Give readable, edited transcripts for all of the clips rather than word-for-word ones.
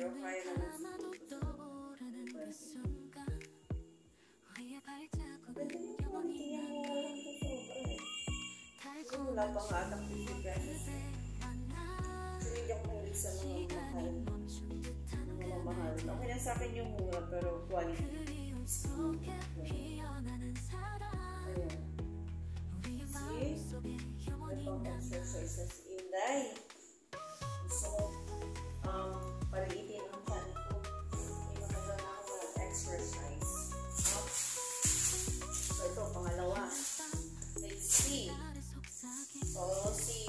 pero kaya naman siguro. Pwede yung konti yan mo walang tusobra eh. Kasi wala pa nga atang 50 pesos. Kasi hindi ako mahilig sa mga mahal. Mga mahal. Okay na sa akin yung mura pero quality. Ayan. See? May pang exercises. Inday. Gusto ko paliitin ang chan ko. Hindi matagal na ako mag-exercise. So, ito, pangalawa. Let's see. So, si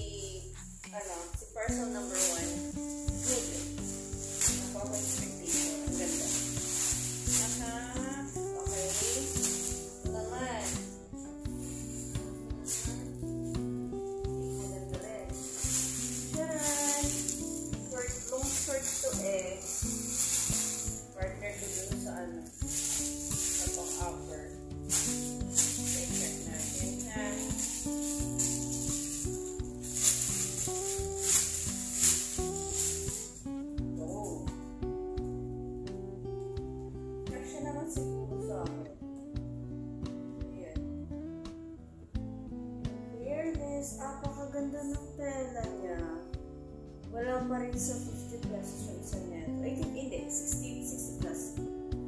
person number 1. Good. Nakuha ko expectation. Ang ganda. Okay. Ito naman. Maganda rin. Diyan. Long short to eh. Partner ko dun sa sa pang-upper. Okay, check natin ha. Oh. Check siya naman siguro sa akin. Ayan. Fairness, apakaganda ng tela niya. Wala pa rin sa 50 pesos yung isa neto. I think, hindi. 60 plus.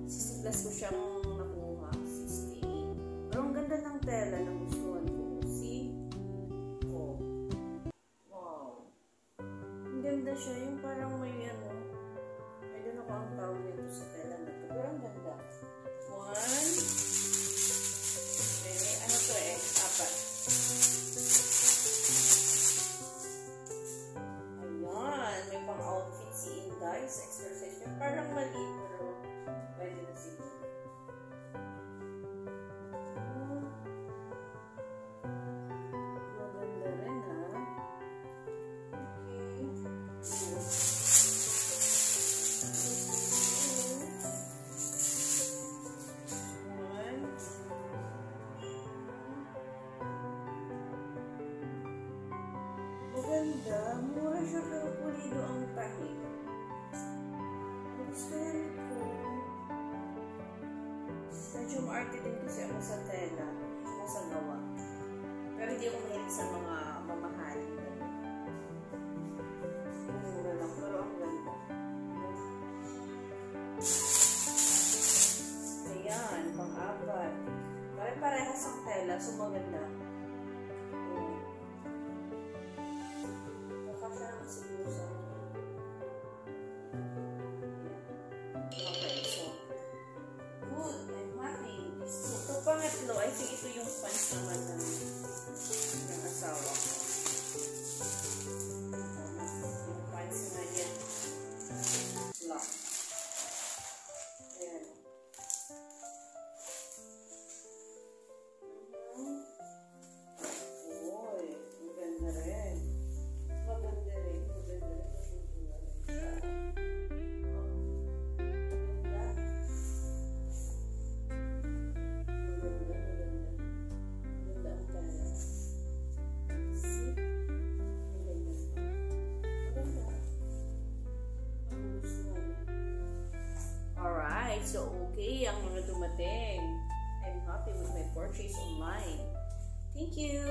60 plus ko siyang nakuha. 60. Pero ang ganda ng tela na gustuhan ko. See? Oh. Wow. Ang ganda siya. Yung parang may I don't know kung ang tawag nito sa tela na ito. Pero ang ganda. 1. Okay. Ano to eh? 4. Exercise niya. Parang maliit pero pwede na siguro. Maganda rin ha. Maganda. Mura siya pero pulido ang tahi. Gustuhan ko. Medyo maarte din kasi ako sa tela. Ako sa gawa. Pero hindi ako mahilig sa mga mamahalin. Mura lang. Pero ang ganda. Ayan. Pang-apat. Pare-parehas ang tela. So maganda. Nakasya naman siguro sa pangatlo, I think ito yung pants naman ng asawa ko. Yung pants na yan. Black. Ayan. Uy, maganda rin. Maganda rin. Maganda rin. So, okay ang mga dumating. I'm happy with my purchase online. Thank you!